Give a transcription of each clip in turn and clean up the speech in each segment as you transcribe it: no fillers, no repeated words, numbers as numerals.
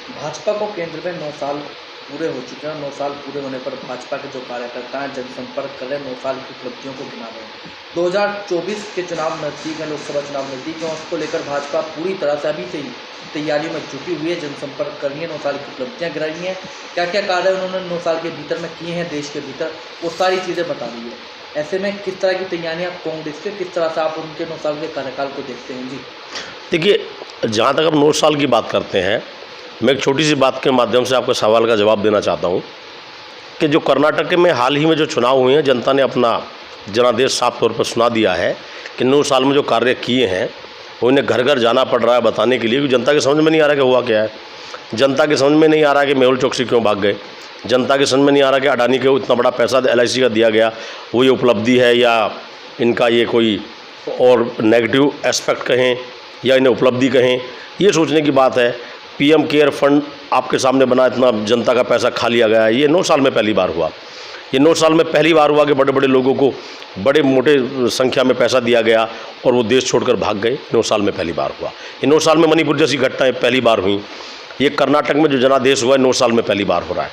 भाजपा को केंद्र में 9 साल पूरे हो चुके हैं। 9 साल पूरे होने पर भाजपा के जो कार्यकर्ता हैं जनसंपर्क कर रहे हैं, 9 साल की उपलब्धियों को गिना रहे हैं। 2024 के चुनाव नज़दीक हैं, लोकसभा चुनाव नज़दीक हैं, उसको लेकर भाजपा पूरी तरह से अभी से ही तैयारियों में जुटी हुई है। जनसंपर्क कर रही है, 9 साल की उपलब्धियाँ गिना रही हैं। क्या क्या कार्य उन्होंने 9 साल के भीतर में किए हैं देश के भीतर, वो सारी चीज़ें बता रही है। ऐसे में किस तरह की तैयारियाँ कांग्रेस के, किस तरह से आप उनके 9 साल के कार्यकाल को देखते हैं? जी देखिए, जहाँ तक आप 9 साल की बात करते हैं, मैं एक छोटी सी बात के माध्यम से आपके सवाल का जवाब देना चाहता हूँ कि जो कर्नाटक में हाल ही में जो चुनाव हुए हैं, जनता ने अपना जनादेश साफ तौर पर सुना दिया है कि 9 साल में जो कार्य किए हैं उन्हें घर घर जाना पड़ रहा है बताने के लिए, क्योंकि जनता के समझ में नहीं आ रहा कि हुआ क्या है। जनता के समझ में नहीं आ रहा कि मेहुल चोकसी क्यों भाग गए। जनता के समझ में नहीं आ रहा कि अडानी को इतना बड़ा पैसा LIC का दिया गया, वो ये उपलब्धि है या इनका ये कोई और नेगेटिव एस्पेक्ट कहें या इन्हें उपलब्धि कहें, ये सोचने की बात है। PM केयर फंड आपके सामने बना, इतना जनता का पैसा खा लिया गया है। ये 9 साल में पहली बार हुआ। ये 9 साल में पहली बार हुआ कि बड़े बड़े लोगों को बड़े मोटे संख्या में पैसा दिया गया और वो देश छोड़कर भाग गए। 9 साल में पहली बार हुआ। ये 9 साल में मणिपुर जैसी घटनाएं पहली बार हुई। ये कर्नाटक में जो जनादेश हुआ है 9 साल में पहली बार हो रहा है,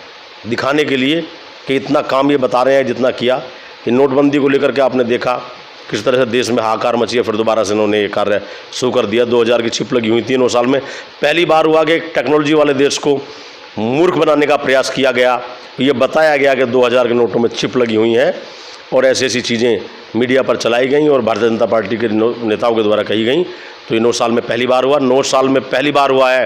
दिखाने के लिए कि इतना काम ये बता रहे हैं जितना किया। ये नोटबंदी को लेकर के आपने देखा किस तरह से देश में हाहाकार मची है, फिर दोबारा से इन्होंने ये कार्य शुरू कर दिया। 2000 की चिप लगी हुई थी। 9 साल में पहली बार हुआ कि टेक्नोलॉजी वाले देश को मूर्ख बनाने का प्रयास किया गया। ये बताया गया कि 2000 के नोटों में चिप लगी हुई हैं और ऐसी ऐसी चीज़ें मीडिया पर चलाई गई और भारतीय जनता पार्टी के नेताओं के द्वारा कही गई। तो ये 9 साल में पहली बार हुआ। 9 साल में पहली बार हुआ है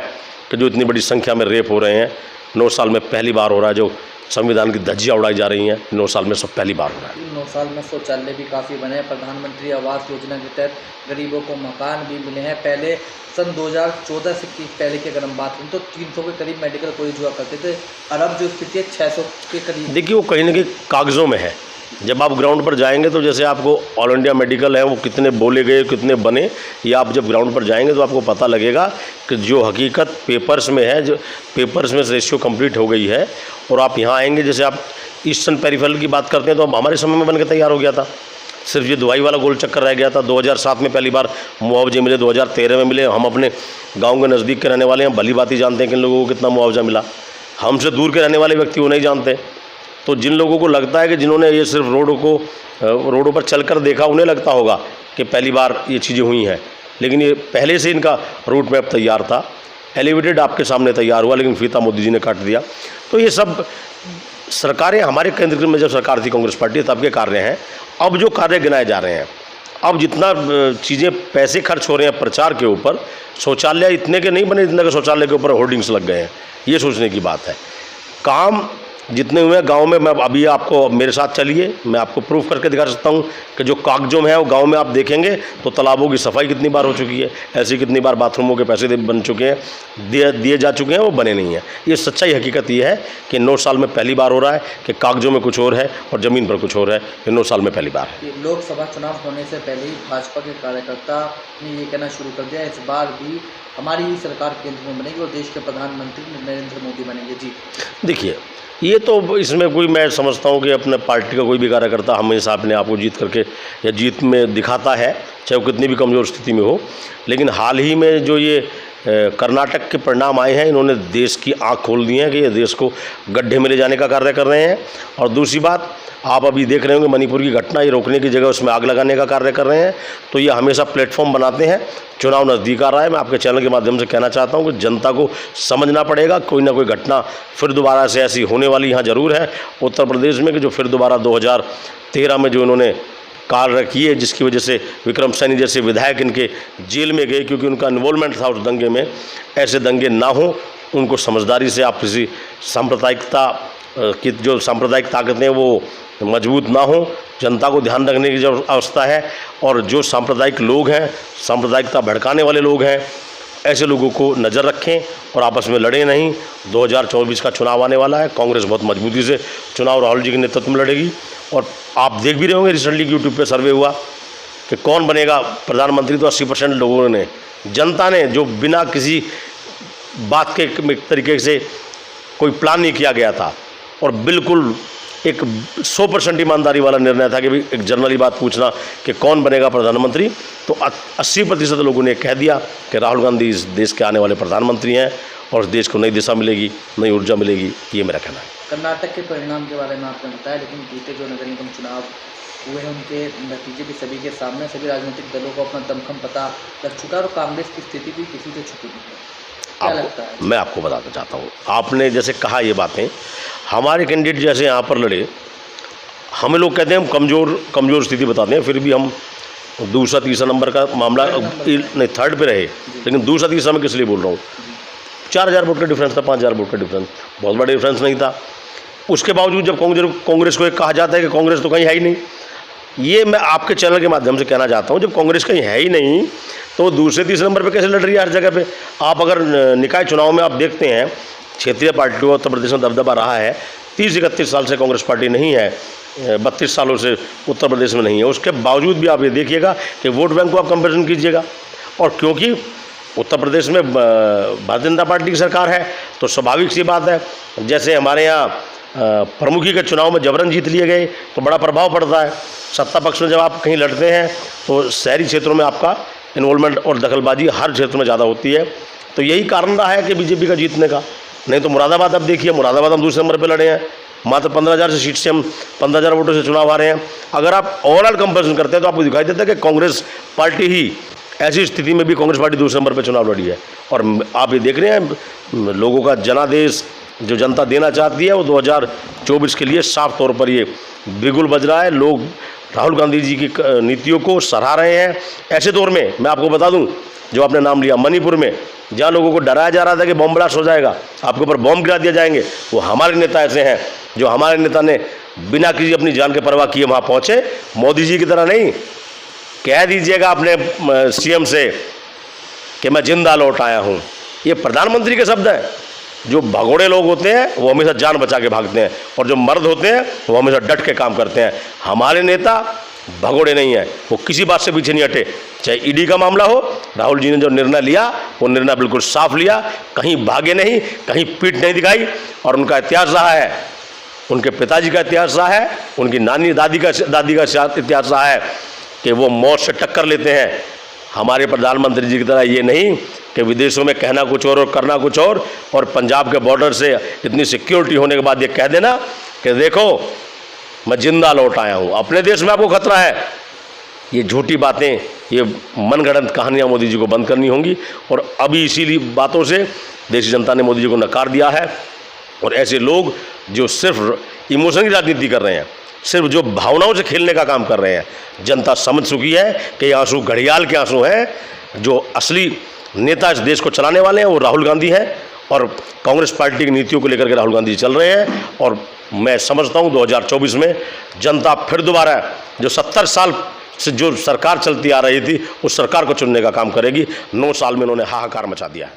कि जो इतनी बड़ी संख्या में रेप हो रहे हैं, 9 साल में पहली बार हो रहा है। जो संविधान की धज्जियाँ उड़ाई जा रही हैं, 9 साल में सब पहली बार हो रहा है। 9 साल में शौचालय भी काफ़ी बने हैं। प्रधानमंत्री आवास योजना के तहत गरीबों को मकान भी मिले हैं। पहले सन 2014 से की पहले की अगर हम बात करें तो 300 के करीब मेडिकल कॉलेज हुआ करते थे, और अब जो स्थिति है 600 के करीब। देखिए, वो कहीं ना कहीं कागज़ों में है। जब आप ग्राउंड पर जाएंगे तो जैसे आपको ऑल इंडिया मेडिकल है वो कितने बोले गए, कितने बने, ये आप जब ग्राउंड पर जाएंगे तो आपको पता लगेगा कि जो हकीकत पेपर्स में है, जो पेपर्स में रेशियो कंप्लीट हो गई है। और आप यहाँ आएंगे, जैसे आप ईस्टर्न पेरिफेरल की बात करते हैं तो अब हमारे समय में बन के तैयार हो गया था। सिर्फ ये दवाई वाला गोल चक्कर रह गया था। 2007 में पहली बार मुआवजे मिले, 2013 में मिले। हम अपने गाँव के नज़दीक के रहने वाले हैं, भली बात ही जानते हैं कि इन लोगों को कितना मुआवजा मिला। हमसे दूर के रहने वाले व्यक्ति वो नहीं जानते। तो जिन लोगों को लगता है कि जिन्होंने ये सिर्फ रोडों पर चलकर देखा, उन्हें लगता होगा कि पहली बार ये चीज़ें हुई हैं, लेकिन ये पहले से इनका रूट मैप तैयार था। एलिवेटेड आपके सामने तैयार हुआ, लेकिन फीता मोदी जी ने काट दिया। तो ये सब सरकारें, हमारे केंद्र में जब सरकार थी कांग्रेस पार्टी, तब के कार्य हैं। अब जो कार्य गिनाए जा रहे हैं, अब जितना चीज़ें पैसे खर्च हो रहे हैं प्रचार के ऊपर, शौचालय इतने के नहीं बने जितने के शौचालय के ऊपर होर्डिंग्स लग गए हैं। ये सोचने की बात है। काम जितने हुए हैं गांव में, मैं अभी आपको मेरे साथ चलिए, मैं आपको प्रूफ करके दिखा सकता हूं कि जो कागजों में है वो गांव में आप देखेंगे तो तालाबों की सफाई कितनी बार हो चुकी है, ऐसी कितनी बार बाथरूमों के पैसे बन चुके हैं, दिए जा चुके हैं, वो बने नहीं हैं। ये सच्चाई हकीकत ये है कि 9 साल में पहली बार हो रहा है कि कागजों में कुछ और है और ज़मीन पर कुछ और है। ये 9 साल में पहली बार है। लोकसभा चुनाव होने से पहले ही भाजपा के कार्यकर्ता ने ये कहना शुरू कर दिया, इस बार भी हमारी ही सरकार केंद्र में बनेगी और देश के प्रधानमंत्री नरेंद्र मोदी बनेंगे। जी देखिए, ये तो इसमें कोई, मैं समझता हूँ कि अपने पार्टी का कोई भी कार्यकर्ता हमेशा अपने आप को जीत करके या जीत में दिखाता है, चाहे वो कितनी भी कमज़ोर स्थिति में हो। लेकिन हाल ही में जो ये कर्नाटक के परिणाम आए हैं, इन्होंने देश की आंख खोल दी है कि ये देश को गड्ढे में ले जाने का कार्य कर रहे हैं। और दूसरी बात, आप अभी देख रहे होंगे मणिपुर की घटना, ये रोकने की जगह उसमें आग लगाने का कार्य कर रहे हैं। तो ये हमेशा प्लेटफॉर्म बनाते हैं। चुनाव नज़दीक आ रहा है, मैं आपके चैनल के माध्यम से कहना चाहता हूं कि जनता को समझना पड़ेगा, कोई ना कोई घटना फिर दोबारा से ऐसी होने वाली यहाँ ज़रूर है उत्तर प्रदेश में, कि जो फिर दोबारा 2013 में जो इन्होंने कार्य किए, जिसकी वजह से विक्रम सैनी जैसे विधायक इनके जेल में गए क्योंकि उनका इन्वॉल्वमेंट था उस दंगे में। ऐसे दंगे ना हो, उनको समझदारी से, आप किसी सांप्रदायिकता की जो सांप्रदायिक ताकतें हैं वो मजबूत ना हो, जनता को ध्यान रखने की जो अवस्था है। और जो सांप्रदायिक लोग हैं, सांप्रदायिकता भड़काने वाले लोग हैं, ऐसे लोगों को नज़र रखें और आपस में लड़े नहीं। 2024 का चुनाव आने वाला है, कांग्रेस बहुत मजबूती से चुनाव राहुल जी के नेतृत्व में लड़ेगी। और आप देख भी रहे होंगे, रिसेंटली यूट्यूब पे सर्वे हुआ कि कौन बनेगा प्रधानमंत्री, तो 80% लोगों ने, जनता ने, जो बिना किसी बात के तरीके से कोई प्लान नहीं किया गया था और बिल्कुल एक 100% ईमानदारी वाला निर्णय था कि भाई एक जनरली बात पूछना कि कौन बनेगा प्रधानमंत्री, तो 80% लोगों ने कह दिया कि राहुल गांधी इस देश के आने वाले प्रधानमंत्री हैं। और इस देश को नई दिशा मिलेगी, नई ऊर्जा मिलेगी, ये मेरा कहना है। कर्नाटक के परिणाम के बारे में आपने बताया, लेकिन बीते जो नगर निगम चुनाव हुए हैं उनके नतीजे भी सभी के सामने, सभी राजनीतिक दलों को अपना दमखम पता लग चुका है और कांग्रेस की स्थिति भी किसी से छुपी नहीं है। क्या लगता है? मैं आपको बताना चाहता हूँ, आपने जैसे कहा ये बातें, हमारे कैंडिडेट जैसे यहाँ पर लड़े, हमें लोग कहते हैं हम कमज़ोर स्थिति बताते हैं, फिर भी हम दूसरा तीसरा नंबर का मामला नहीं थर्ड पे रहे, लेकिन दूसरा तीसरा मैं किस लिए बोल रहा हूँ, 4000 वोट का डिफरेंस था, 5000 वोट का डिफरेंस, बहुत बड़ा डिफरेंस नहीं था। उसके बावजूद जब कांग्रेस को एक कहा जाता है कि कांग्रेस तो कहीं है ही नहीं, ये मैं आपके चैनल के माध्यम से कहना चाहता हूँ, जब कांग्रेस कहीं है ही नहीं तो दूसरे तीसरे नंबर पे कैसे लड़ रही है हर जगह पे। आप अगर निकाय चुनाव में आप देखते हैं, क्षेत्रीय पार्टियों उत्तर प्रदेश में दबदबा रहा है, 30-31 साल से कांग्रेस पार्टी नहीं है, 32 सालों से उत्तर प्रदेश में नहीं है, उसके बावजूद भी आप ये देखिएगा कि वोट बैंक को आप कंपेरिजन कीजिएगा। और क्योंकि उत्तर प्रदेश में भारतीय जनता पार्टी की सरकार है तो स्वाभाविक सी बात है, जैसे हमारे यहाँ प्रमुखी के चुनाव में जबरन जीत लिए गए तो बड़ा प्रभाव पड़ता है। सत्ता पक्ष में जब आप कहीं लड़ते हैं तो शहरी क्षेत्रों में आपका इन्वॉल्वमेंट और दखलबाजी हर क्षेत्र में ज़्यादा होती है, तो यही कारण रहा है कि बीजेपी का जीतने का। नहीं तो मुरादाबाद आप देखिए, मुरादाबाद हम दूसरे नंबर पर लड़े हैं, मात्र 15,000 से सीट से हम 15,000 वोटों से चुनाव आ रहे हैं। अगर आप ओवरऑल कंपेरिजन करते हैं तो आपको दिखाई देता है कि कांग्रेस पार्टी ही ऐसी स्थिति में भी कांग्रेस पार्टी दूसरे नंबर पर चुनाव लड़ी है। और आप ये देख रहे हैं लोगों का जनादेश जो जनता देना चाहती है वो 2024 के लिए साफ तौर पर ये बिगुल बज रहा है। लोग राहुल गांधी जी की नीतियों को सराह रहे हैं। ऐसे दौर में मैं आपको बता दूं, जो आपने नाम लिया मणिपुर में, जहाँ लोगों को डराया जा रहा था कि बॉम्ब ब्लास्ट हो जाएगा, आपके ऊपर बॉम्ब गिरा दिया जाएंगे, वो हमारे नेता ऐसे हैं जो हमारे नेता ने बिना किसी अपनी जान के परवाह किए वहाँ पहुँचे। मोदी जी की तरह नहीं, कह दीजिएगा अपने सीएम से कि मैं जिंदा लौट आया हूँ, ये प्रधानमंत्री के शब्द हैं। जो भगोड़े लोग होते हैं वो हमेशा जान बचा के भागते हैं, और जो मर्द होते हैं वो हमेशा डट के काम करते हैं। हमारे नेता भगोड़े नहीं हैं, वो किसी बात से पीछे नहीं हटे। चाहे ईडी का मामला हो, राहुल जी ने जो निर्णय लिया वो निर्णय बिल्कुल साफ लिया, कहीं भागे नहीं, कहीं पीठ नहीं दिखाई। और उनका इतिहास रहा है, उनके पिताजी का इतिहास रहा है, उनकी नानी दादी का इतिहास रहा है कि वो मौत से टक्कर लेते हैं। हमारे प्रधानमंत्री जी की तरह ये नहीं कि विदेशों में कहना कुछ और करना कुछ और पंजाब के बॉर्डर से इतनी सिक्योरिटी होने के बाद ये कह देना कि देखो मैं जिंदा लौट आया हूँ। अपने देश में आपको खतरा है। ये झूठी बातें, ये मनगढ़ंत कहानियाँ मोदी जी को बंद करनी होंगी। और अभी इसीलिए बातों से देश की जनता ने मोदी जी को नकार दिया है। और ऐसे लोग जो सिर्फ इमोशन की राजनीति कर रहे हैं, सिर्फ जो भावनाओं से खेलने का काम कर रहे हैं, जनता समझ चुकी है कि ये आंसू घड़ियाल के आंसू हैं। जो असली नेता इस देश को चलाने वाले हैं वो राहुल गांधी हैं, और कांग्रेस पार्टी की नीतियों को लेकर के राहुल गांधी चल रहे हैं। और मैं समझता हूं 2024 में जनता फिर दोबारा जो 70 साल से जो सरकार चलती आ रही थी उस सरकार को चुनने का काम करेगी। 9 साल में उन्होंने हाहाकार मचा दिया है।